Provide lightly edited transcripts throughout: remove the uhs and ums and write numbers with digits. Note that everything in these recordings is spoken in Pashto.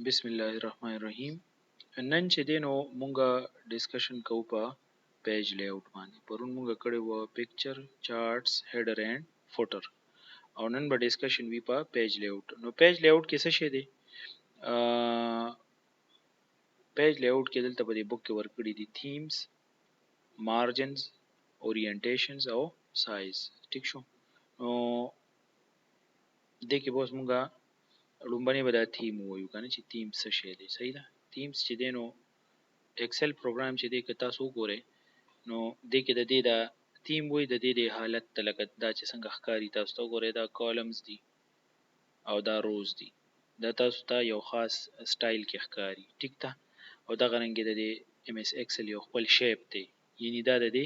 بسم الله الرحمن الرحیم. نن چې دینو مونږه ډسکشن کوو په پیج لیاوټ باندې. پرون مونږه کړی و پکچر چارټس هیډر اینڈ فوټر، او نن به ډسکشن وی په پیج لیاوټ. نو پیج لیاوټ کې څه شی دی؟ پیج لیاوټ کې دلته په دې بوک کې ورکړي دي تھیمز، مارجنز، اورینټیشنز او سایز. ٹھیک شو؟ نو دې کې به اوس مونږه لومبني به دا تھیم وایو کنه چې تھیم څه شی دی. صحیح ده؟ تھیمز چې دی نو ایکسل پروګرام چې دی که تاسو وګورئ نو دې کې د دې دا تھیم وای د دې د حالت ته لکه دا چې څنګه ښکاری تاسو ته وګورئ دا کالمز دي او دا روز دي، دا تاسو ته یو خاص سټایل کې ښکاری. ټیک ده؟ او دا غرنګ د دې ام اس ایکسل یو خپل شیپ دی، یعنی دا د دې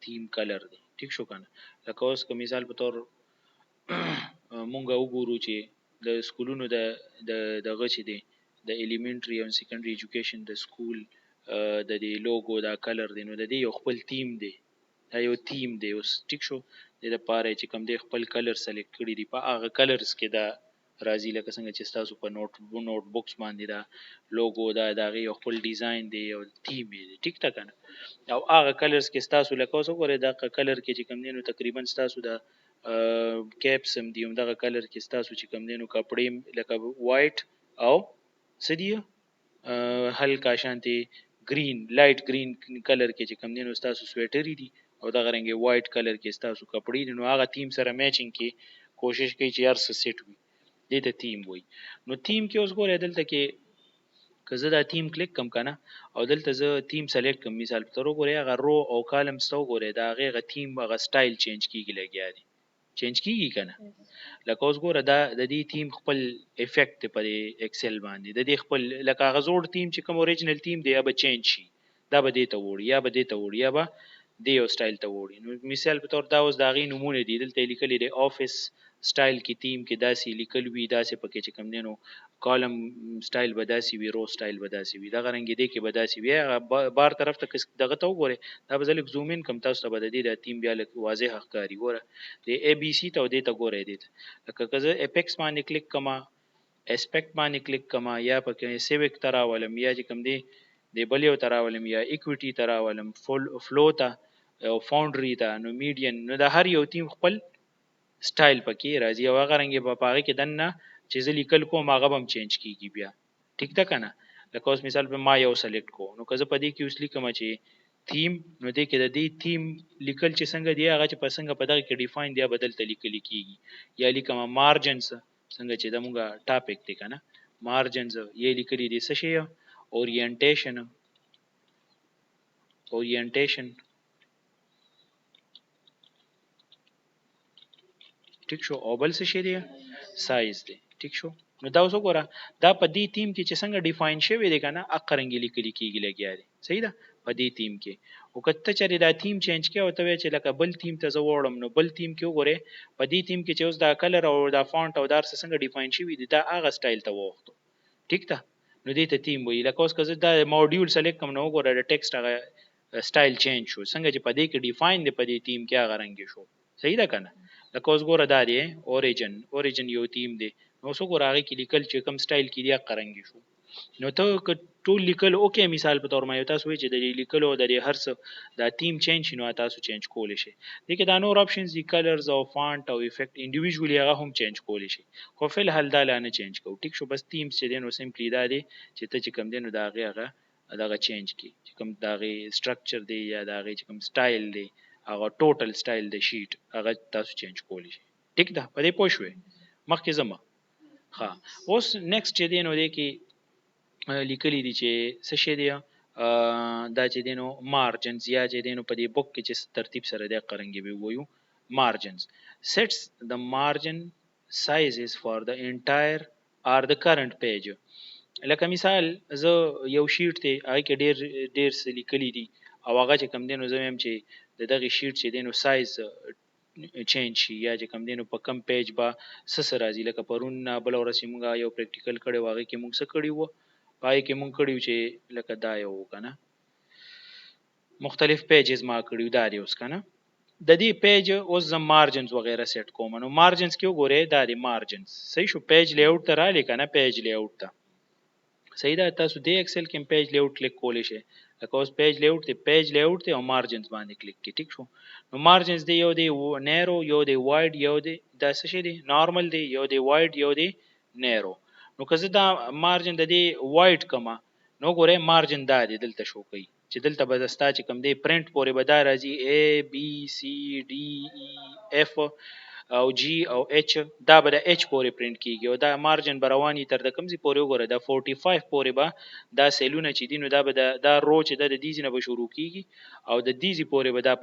تھیم کلر دی. ټیک شو کنه؟ لکه اوس که مثال په تور مونږ وګورو چې د سکولونو د دغه چې دی د الیمنټری او سیکنډری ایجوکیشن د سکول د دې لوګو دا کلر دی، نو د دې یو خپل تیم دی، دا یو تیم دی. اوس ټیک شو؟ د لپاره چې کوم دی خپل کلر سلیکټ کړی دی، په هغه کلرز کې دا راځي لکه څنګه چې تاسو په نوٹ بکس باندې دا لوګو دا دغه یو خپل ډیزاین دی او تیم دی. ټیک تا کنه؟ او هغه کلرز کې تاسو لکه اوس وګورئ دا کلر کې چې کوم دی نو تقریبا تاسو دا کیپس هم دی، دغه کلر کې تاسو چې کوم دی نو کپړې لکه وایټ او سدیه هلکا شانتي گرین لایټ گرین کلر کې چې کوم دی نو تاسو سویټری دي، او دغه رنګ وایټ کلر کې تاسو کپړې دي، نو هغه تیم سره میچینګ کې کوشش کوي چې هر څه سیټ وي. دې ته تیم وای. نو تیم کې اوس ګورئ دلته کې که زه دا تیم کلیک کم کنه او دلته زه تیم سلیکټ کم، مثال په تور وګورئ هغه رو او کالمز ته وګورئ دا هغه تیم هغه سټایل چینج کیږي لګیا دي، چینج کیږي کنه؟ لکه اوس ګوره دا د دې تیم خپل افیکټ په ایکسل باندې د دې خپل لکه هغه زوړ تیم چې کوم اوریجنل تیم دی یا به چینج شي، دا به دې ته وړي یا به دې ته وړي یا به دې یو سټایل ته وړي. نو مثال په تور دا اوس دا غي نمونه دي دلته لیکلي دی افیس سټایل کې تیم کې داسې لیکل وی داسې پکې چې کوم دینو کالم سټایل به داسې وی، رو سټایل به داسې وی، دا غرنګ دی کې به داسې وی. بار طرف ته دغه ته وګوره دا به زلک زوم ان کم تاسو ته به د دې د تیم بیا لک واضح ښکاری. ګوره د ای بی سی ته دې ته ګوره دې لکه که زه اپیکس باندې کلیک کما، اسپیکټ باندې کلیک کما، یا پکې سیویک تراولم، یا چې کوم دی د بل یو تراولم، یا ایکویټی تراولم، فلو ته او فاونډری ته، نو میډین، نو د هر یو تیم خپل سټایل پکې راځي او هغه رنګ په پاره کې دنه چې زه لیکل کوم هغه هم چینج کیږي بیا. ټیک ده کنه؟ لکه اوس مثال په ما یو سلیکټ کو، نو که زه په دې کې اوس لیکم چې تیم، نو دې کې د دې تیم لیکل چې څنګه دی هغه چې په څنګه په دغه کې ډیفاین دی بدل ته لیکل کیږي. یا لیکم مارجنز څنګه چې د موږ ټاپک دی کنه مارجنز یې لیکلي دي څه شی اورینټیشن ټیک شو، او بل څه شی دی سایز دی. ټیک شو؟ نو دا اوس وګوره دا په دې تیم کې چې څنګه ډیفاین شوی دی کنه اقرنګ لیکل کیږي لګیا دی. صحیح ده؟ په دې تیم کې او کته چې دا تیم چینج کړي او ته چې لکه بل تیم ته زوړم، نو بل تیم کې وګوره په دې تیم کې چې اوس دا کلر او دا فونټ او دار څنګه ډیفاین شوی دی دا هغه سټایل ته وخته. ټیک ده؟ نو دې ته تیم وی. لکه اوس که زه دا موډیول سلیکټ کوم نو وګوره د ټیکسټ هغه سټایل چینج شو، څنګه چې په دې کې ډیفاین دی په دې تیم کې هغه رنګ شو. صحیح ده کنه؟ لکه اوس ګوره دا دی اوریجن یو تیم دی، نو اوس ګوره هغه کې لیکل چې کوم سټایل کې دی قرنګي شو. نو ته ټول لیکل اوکې، مثال په تور ما یو تاسو وی چې د لیکلو د هر څه دا تیم چینج شنو تاسو چینج کول شي. دغه دا نور اپشنز دي کلرز او فونټ او افیکټ انډیویډوالي هغه هم چینج کول شي، خو فل حل دا نه چینج کو. ټیک شو؟ بس تیم چې دینو سمپلی دا دی چې ته چې کوم دینو دا هغه دغه چینج کی چې کوم دغه سټرکچر دی یا دغه چې کوم سټایل دی هغه ټوټل سټایل د شیټ هغه تاسو چینج کولی شي. ټیک ده؟ په دې پوه شوې مخکې زما ها. اوس نیکسټ چې دی نو دی کې لیکلی دي چې څه شی دی دا چې دی نو مارجنز یا چې دی نو په دې بوک کې چې ترتیب سره دی قرنګي به وایو مارجنز sets the margin sizes for the entire or the current page. لکه مثال زه یو شیټ ته هغه کې ډیر څه لیکلی دي او هغه چې کم دی نو زه هم چې دغه شیټ چې دی نو سایز چینج شي یا چې کم دی نو په کم پیج با سس راځي. لکه پرون بل ورسې مونږه یو پریکټیکل کړي واغې کې مونږ څه کړي وو پای کې مونږ کړیو چې لکه دا یو کنه مختلف پیجز ما کړیو دا دی اوس کنه د دې پیج اوس زم مارجنز وغیرہ سیټ کوم. نو مارجنز کې وګوره دا دی مارجنز صحیح شو. پیج لیاوټ ته را لیکنه پیج لیاوټ ته صحیح ده. تاسو د ایکسل کې پیج لیاوټ کلیک کولی شئ. لکه اوس پیج لیاوټ دی، پیج لیاوټ دی او مارجنز باندې کلیک کی. ټیک شو. نو مارجنز دی، یو دی نیرو، یو دی وایډ، یو دی دا څه شي دی نارمل دی، یو دی وایډ، یو دی نیرو. نو که زه دا مارجن د دې وایډ کما، نو ګوره مارجن دا دی دلته شو کوي چې دلته به ستا چې کوم دی پرنٹ پورې به دا راځي A B C D E F او جی او ایچ، دا به د ایچ پورې پرنٹ کیږي او دا مارجن به رواني تر د کمزي پورې وګوره د 45 پورې به دا سیلونه چې دي نو دا به دا رو چې د دیزي نه به شروع کیږي او د دیزي پورې به دا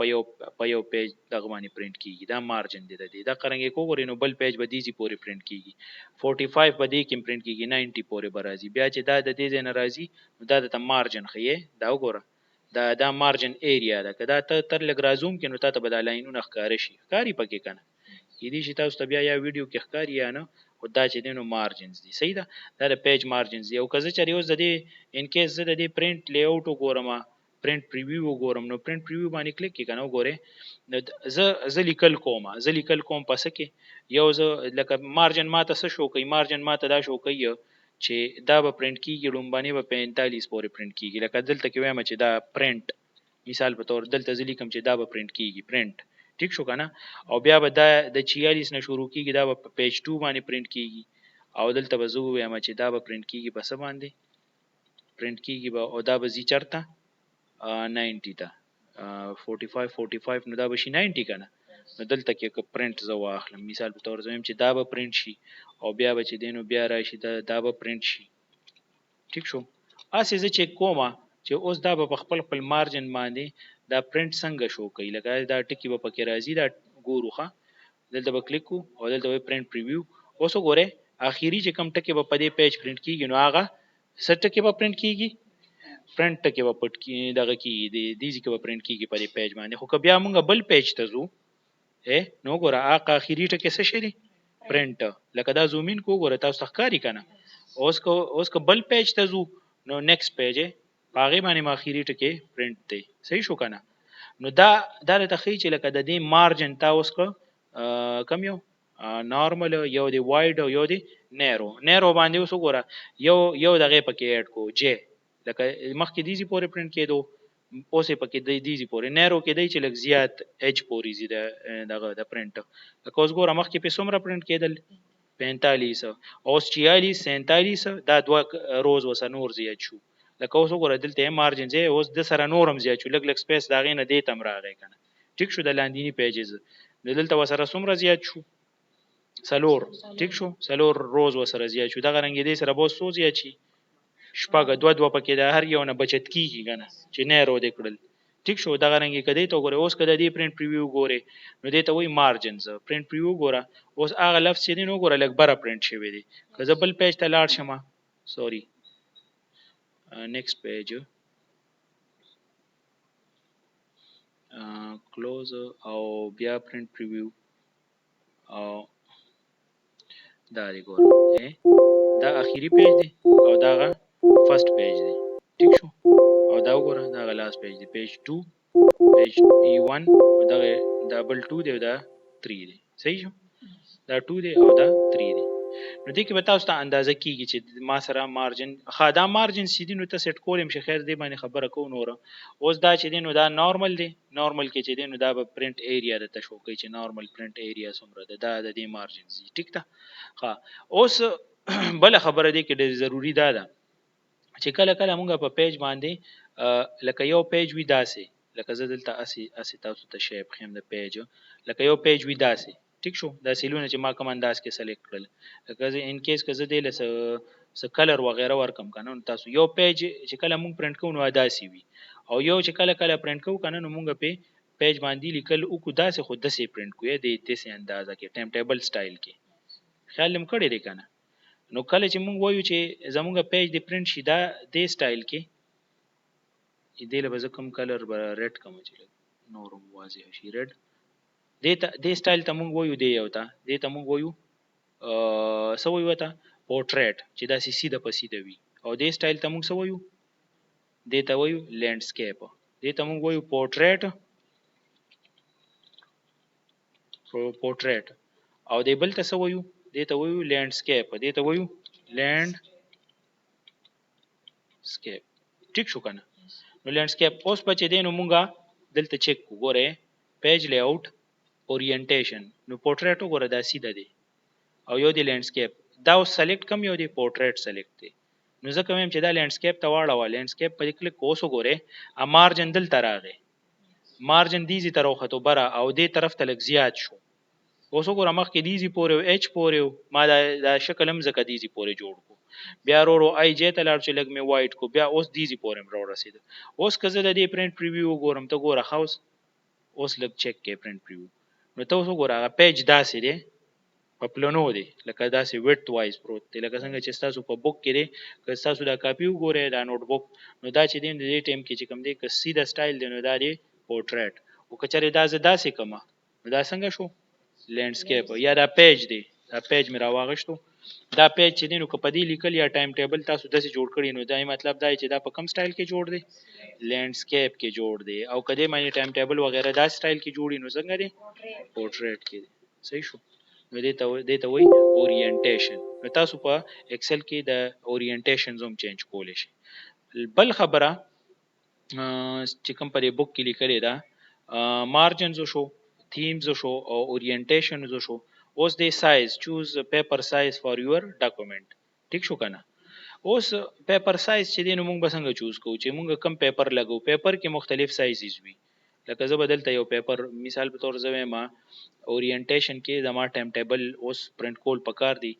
په یو پیج دغه باندې پرنٹ کیږي. دا مارجن دی د دې دا قرنګ کو غوړي نو بل پیج به دیزي پورې پرنٹ کیږي، 45 به دې کې پرنٹ کیږي، 90 پورې به راځي. بیا چې دا د دې نه راځي نو دا د مارجن خې دا وګوره دا مارجن ایریا ده. کدا ته تر لګ رازوم کې نو ته به د لاینونو ښکار شي، ښکاری پکې کنه دې شي تاسو ته بیا یا ویډیو کې ښکاری یا نه. او دا چې دینو مارجنز دي. صحیح ده. دا د پیج مارجنز دي. او که زه چېرې اوس د دې ان کیس زه د دې پرنٹ لیاوټ وګورم، پرنٹ پریویو وګورم، نو پرنٹ پریویو باندې کلیک کې کنه وګوره زه لیکل کوم پس کې یو زه لکه مارجن ماته څه شو کوي، مارجن ماته دا شو کوي چې دا به پرنٹ کیږي لومبانی به 45 پورې پرنٹ کیږي. لکه دلته کې وایم چې دا پرنٹ مثال په تور دلته ځلی کوم چې دا به پرنٹ کیږي پرنٹ. ٹھیک شو کنه. او بیا به دا د 46 نه شروع کیږي، دا په پیج 2 باندې پرنٹ کیږي او دلته به زه وایم چې دا به پرنٹ کیږي په څه باندې پرنٹ کیږي به او دا به زی چرته 90 ته 45 نو دا به شي 90 کنه. نو دلته کې پرنٹ زه واخلم مثال په تور زویم چې دا به پرنٹ شي او بیا به چې دینو بیا راشي دا به پرنٹ شي. ٹھیک شو. اسې زه چک کومه چې اوس دا به خپل خپل مارجن باندې دا پرنٹ څنګه شو کوي. لکه دا ټکی به پکې راځي دا ګوروخه دلته به کلیک کو او دلته به پرنٹ پریویو. اوس وګوره اخیری چې کوم ټکی به په دې پیج پرنٹ کیږي نو هغه ست ټکی به پرنٹ کیږي، پرنٹ ټکی به پټ کی دغه کی دې ځکه به پرنٹ کیږي په دې پیج باندې. خو که بیا مونږ بل پیج ته ځو نو وګوره هغه اخیری ټکی څه شي پرنٹ. لکه دا زومین کو وګوره تاسو ښکاری کنه. اوس که بل پیج ته ځو نو نیکست پیج هغه باندې اخیری ټکی پرنٹ دی. صحیح شو کنه. نو دا د تخی چې لکه د دې مارجن تا اوس کو کم یو نارمل یو دی وایډ او یو دی نیرو باندې اوس وګوره یو دغه پکې اډ کو جے لکه مخکې دیزي پورې پرنٹ کېدو اوسې پکې دیزي پورې نیرو کې دی چې لږ زیات ایچ پورې زی دغه د پرنٹ. لکه اوس ګوره مخکې په څومره پرنٹ کېدل 45 اوس 46 47 دا دوه روز وسه نور زیات شو. لکه اوس وګوره دلته مارجن زی اوس د سره نورم زیات شو، لګ سپیس دا غینه دی تم راغی کنه. ټیک شو. د لاندینی پیجز دلته وسره څومره زیات شو سلور. ټیک شو. سلور روز وسره زیات شو. دغه رنګ دی سره بوس سو زیات شي شپږ دوه پکې د هر یو نه بچت کیږي کنه چې نه رو د کړل. ټیک شو. دغه رنګ کدی ته ګوره اوس کده دی پرنٹ پریویو ګوره نو دی ته وای مارجنز پرنٹ پریویو ګوره اوس هغه لفظ چې نو ګوره لګ بره پرنٹ شوی دی. که زه بل پیج ته لاړ شم سوري نیکست پیج کلوز او بیا پرنٹ پریویو او دا دی ګوره دا اخیری پیج دی او داغه فرست پیج دی. ٹھیک شو. او دا وګوره دا لاس پیج دی پیج 2 پیج E1 او دا ډبل 2 دی او دا 3 دی. صحیح شو. دا 2 دی او دا 3 دی. نو دې کې به تاسو ته اندازه کیږي چې ما سره مارجن خادا مارجن سیدی نو ته سیټ کولم شي. خیر دې باندې خبره کو نور. اوس دا چې دی نو دا نارمل دی، نارمل کې چې دی نو دا به پرنٹ ایریا د تشو کوي چې نارمل پرنٹ ایریا څومره ده دا د دې مارجن زی. ټیک ده. ها اوس بل خبره دی کې ډېر ضروری ده چې کله کله مونږ په پیج باندې لکه یو پیج وی داسې لکه زه دلته اسی تاسو ته شیپ خیم د پیج لکه یو پیج وی داسې. ټیک شو. دا سیلونه چې ما کوم انداز کې سلیکټ کړل لکه ان کیس که زه دې له س کلر وغیرہ ورکم کنه تاسو یو پیج چې کله مونږ پرنٹ کوو نو داسې وي او یو چې کله پرنٹ کوو کنه نو مونږ په پیج باندې لیکل او کو داسې خود داسې پرنٹ کوی د دې اندازه کې ټایم ټیبل سټایل کې خیال لم کړی دی کنه. نو کله چې مونږ وایو چې زمونږ پیج دی پرنٹ شي دا د سټایل کې دې له بزکم کلر ریډ کوم چې نورم واضح شي ریډ دې سټایل ته مونږ وایو دی یو ته دې ته مونږ وایو سو وایو ته پورټریټ چې دا سیده په سیده وي او دې سټایل ته مونږ سو وایو دې ته وایو لینډسکیپ دې ته مونږ وایو پورټریټ او دې بل ته سو وایو دې ته وایو لینډسکیپ دې ته وایو لینډ سکیپ ټیک شو کنه نو لینډسکیپ اوس په چې دی نو مونږه دلته چک وګوره پیج لی اوټ اورینټیشن نو پورټریټ وګوره دا سیده دی او یو دی لینډسکیپ دا اوس سلیکټ کم یو دی پورټریټ سلیکټ دی نو ځکه وایم چې دا لینډسکیپ ته واړوه لینډسکیپ په کلیک اوس وګوره ا مارجن دلته راغی مارجن دیزی طرف خطو بره او دې طرف ته لګ زیات شو اوس وګوره مخکې دیزی پورې او اچ پورې ما دا شکل هم زکه دیزی پورې جوړ کو بیا ورو آی جی ته لاړ چې لګ می وایټ کو بیا اوس دیزی پورې مر رسید اوس کزه د دې پرنٹ پریویو وګورم ته ګوره خاص اوس لګ چک کې پرنٹ پریویو نو ته اوس وګوره پیج داسې دی په پلانو دی لکه داسې ویډت وایز پروت دی لکه څنګه چې تاسو په بوک کې دی که تاسو دا کاپی وګورئ دا نوٹ بوک نو دا چې دی د دې ټیم کې چې کوم دی که سیده سټایل دی نو دا دی پورټریټ او کچره دا داسې کما نو دا څنګه شو لینډسکیپ یا دا پیج دی دا پیج می راواغښتو دا پیج چې دی نو که په دې لیکل یا ټایم ټیبل تاسو داسې جوړ کړی نو دا مطلب دا چې دا په کم سټایل کې جوړ دی لینډسکیپ کې جوړ دی او کله مې ټایم ټیبل وغیرہ دا سټایل کې جوړی نو څنګه دی پورټریټ کې صحیح شو نو دې ته وای اورینټیشن نو تاسو په ایکسل کې د اورینټیشن زوم چینج کولای شئ بل خبره چې کوم په بوک کې لیکلې ده مارجنز شو themes شو او اورینټیشن شو اوس د سایز چوز پیپر سایز فار یور ډاکومنٹ ٹھیک شو کنه اوس پیپر سایز چې دین موږ به څنګه چوز کوو چې موږ کم پیپر لګو پیپر کې مختلف سایزز وي لکه زه بدلته یو پیپر مثال په تور زوی ما اورینټیشن کې زما ټایم ټیبل اوس پرنٹ کول پکار دی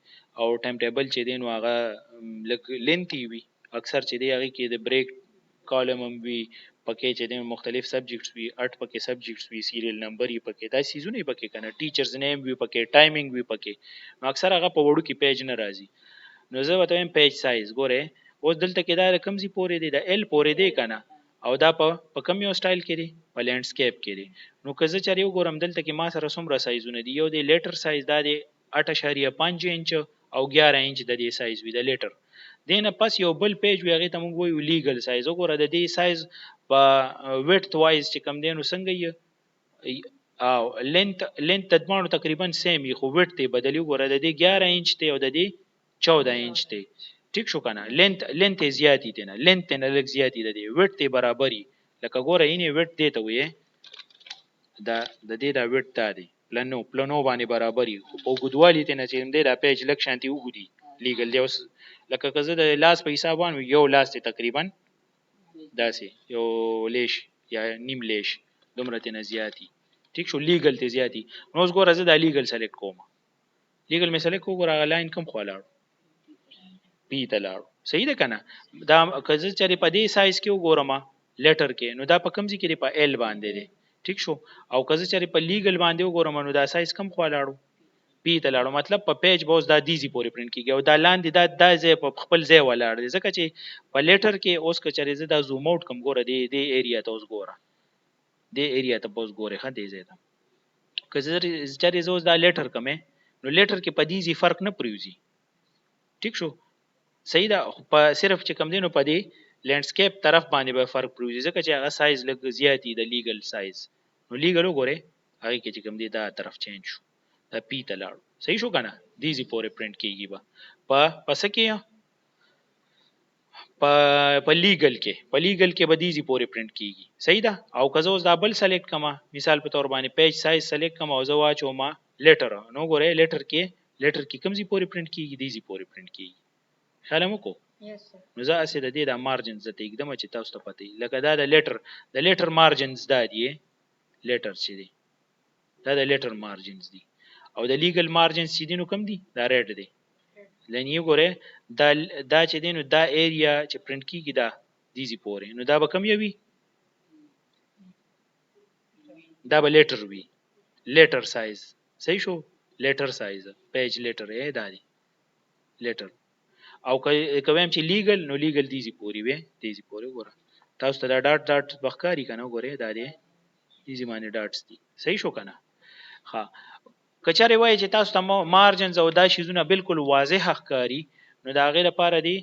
او ټایم ټیبل چې دین واغه لګ لینتي وي اکثر چې دی هغه کې د بریک کالم هم وي پکې چې د مختلف سبجیکټس وي اټ پکې سبجیکټس وي سیریل نمبر یې پکې دا سیزونه پکې کنه ټیچرز نیم وي پکې ټایمینګ وي پکې نو اکثر هغه په وړو کې پیج نه راځي نو زه وته پیج سایز ګوره اوس دلته کې دا رقم زی پورې دی د ال پورې دی کنه او دا په کم یو سټایل کې دی په لینډسکیپ کې دی نو که زه چریو ګورم دلته کې ما سره څومره سایزونه دی یو دی لیټر سایز دا دی 8.5 انچ او 11 انچ د دې سایز وی د لیټر دینه پس یو بل پیج وی هغه ته موږ ویو لیګل سایز وګوره د دې سایز په ویډت وایز چې کم دینو څنګه یې او لینت تدمانو تقریبا سیم یې خو ویډت ته بدلی وګوره د دې 11 انچ ته او د دې 14 انچ ته ٹھیک شو کنه لینت زیاتی دی نه لینت نه لږ زیاتی دی ویډت ته برابرۍ لکه ګوره اینې ویډت دی ته وې دا د دې دا ویډت تا دی پلانو باندې برابرۍ او ګدوالی ته نه چې دې دا پیج لک شانتي وګدي لیګل دی اوس لکه کزه د لاس په حساب باندې یو لاس ته تقریبا داسې یو لیش یا نیم لیش دومره ته نه زیاتی ٹھیک شو لیګل ته زیاتی نو اوس ګوره زه دا لیګل سلیکټ کوم لیګل می سلیکټ وګوره لاین کم خلاړو پی ته لاړو صحیح ده کنه دا کزه چری په دې سایز کې وګورم لیټر کې نو دا په کم ځای کې په ال باندې دی ټیک شو او کزه چری په لیګل باندې وګورم نو دا سایز کم خلاړو پی ته لاړو مطلب په پیج بوز دا دیزی پورې پرنٹ کیږي او دا لاندې دا ځای په خپل ځای ولاړ دی ځکه چې په لیټر کې اوس کچری زه دا زوم اوټ کم ګوره دی ایریا ته اوس ګوره دی ایریا ته اوس ګوره خه دی ځای ته کزه چری زوز دا لیټر کمه نو لیټر کې په دیزی فرق نه پریوزي ټیک شو صحیح ده په صرف چې کم دینو په دی لینډسکیپ طرف باندې به فرق پروزي ځکه چې هغه سایز لږ زیاتی د لیګل سایز نو لیګل وګوره هغه کې چې کم دی دا طرف چینج شو دا پی ته لاړو صحیح شو کنه دیزی پورې پرنٹ کیږي با پس کې په لیګل کې به دیزی پورې پرنٹ کیږي صحیح ده او کزه اوس دا بل سلیکټ کما مثال په تور باندې پیج سایز سلیکټ کما او زه واچو ما لیټر نو ګوره لیټر کې کم زی پورې پرنٹ کیږي دیزی پورې پرنٹ کیږي خیال مو کو نو زه اسې د دې د مارجنز ته एकदम چې تاسو ته پته لکه دا د لیټر مارجنز دا دی لیټر چې دی دا د لیټر مارجنز دی او د لیګل مارجنز چې دینو کم دی دا ریډ دی لنی ګوره دا چې دینو دا ایریا چې پرنٹ کیږي دا دیزی پورې نو دا به کم یوي دا به لیټر وی لیټر سایز صحیح شو لیټر سایز پیج لیټر ای دا دی لیټر او کوم چې لیګل نو لیګل دیزی پوری وي دیزی پوری ګوره تاسو ته دا ډاټ بخکاری کنه ګوره دا دی دیزی باندې ډاټس دي صحیح شو کنه ها کچاره وای چې تاسو ته مارجنز او دا شیزونه بالکل واضح ښکاری نو دا غیر لپاره دی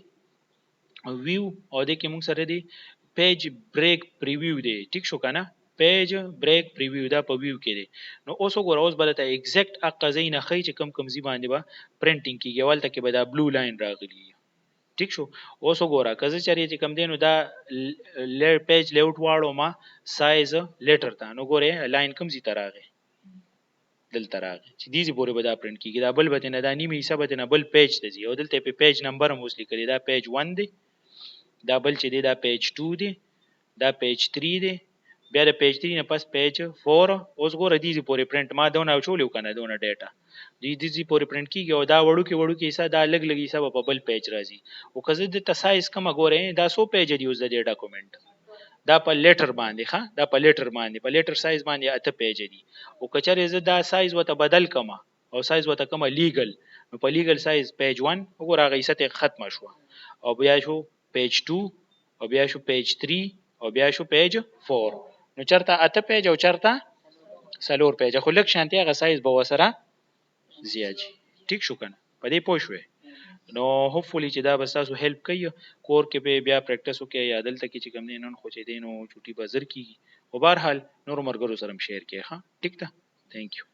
ویو او د کې موږ سره دی پیج بریک پریویو دی ټیک شو کنه پیج بریک پریویو دا په ویو کې دی نو اوس وګوره اوس بلته ایگزیکټ اقزین خی چې کم زی باندې با پرنټینګ کیږي ولته کې به دا بلو لاین راغلی ټیک شو. اوس وګوره که زه چېرې چې کوم دی نو دا پیج لیوټ واړو ما سایز لیټر ته، نو ګورې لاین کوم ځای ته راغی، دلته راغی چې دیزي پورې به دا پرنټ کېږي. دا بل به نه دا نیمه حصه به نه بل پیج ته ځي، او دلته په پیج نمبر هم اوس لیکلی دا پیج 1 دی، دا بل چې دی دا پیج 2 دی، دا پیج 3 دی، بیا د پیج 3 نه پس پیج 4. اوس ګوره دیزي پورې پرنټ ما دونه چولیو کنه دونه ډیټا دیزي پورې پرنټ کیږي، او دا وړوکی حصہ دا لګ حصہ په بل پیج راځي. او که زه د سایز کومه ګوره دا 100 پیج دی اوس د دې ډاکومنت، دا په لیټر باندې ښه، دا په لیټر باندې په لیټر سایز باندې 8 پیج دي. او کچره زه دا سایز وته بدل کما او سایز وته کما لیګل، نو په لیګل سایز پیج 1 وګوره غیسه ته ختمه شو، او بیا شو پیج 2، او بیا شو پیج 3، او بیا شو پیج 4. نو چرته 8 پیج او چرته 4 پیج، خو لک شانتي هغه سایز به وسره زیاجی. ټیک شو کنه په دې پوه شوې. نو هوپفلی چې دا به تاسو هیلپ کوي کور کې به بیا پریکټیس وکړئ، یا دلته کې چې کوم نه نن خو چې دینو چوټي بازار کیږي، او بهر حال نور مرګرو سره شیر کړئ. ها ټیک ده، تھینک یو.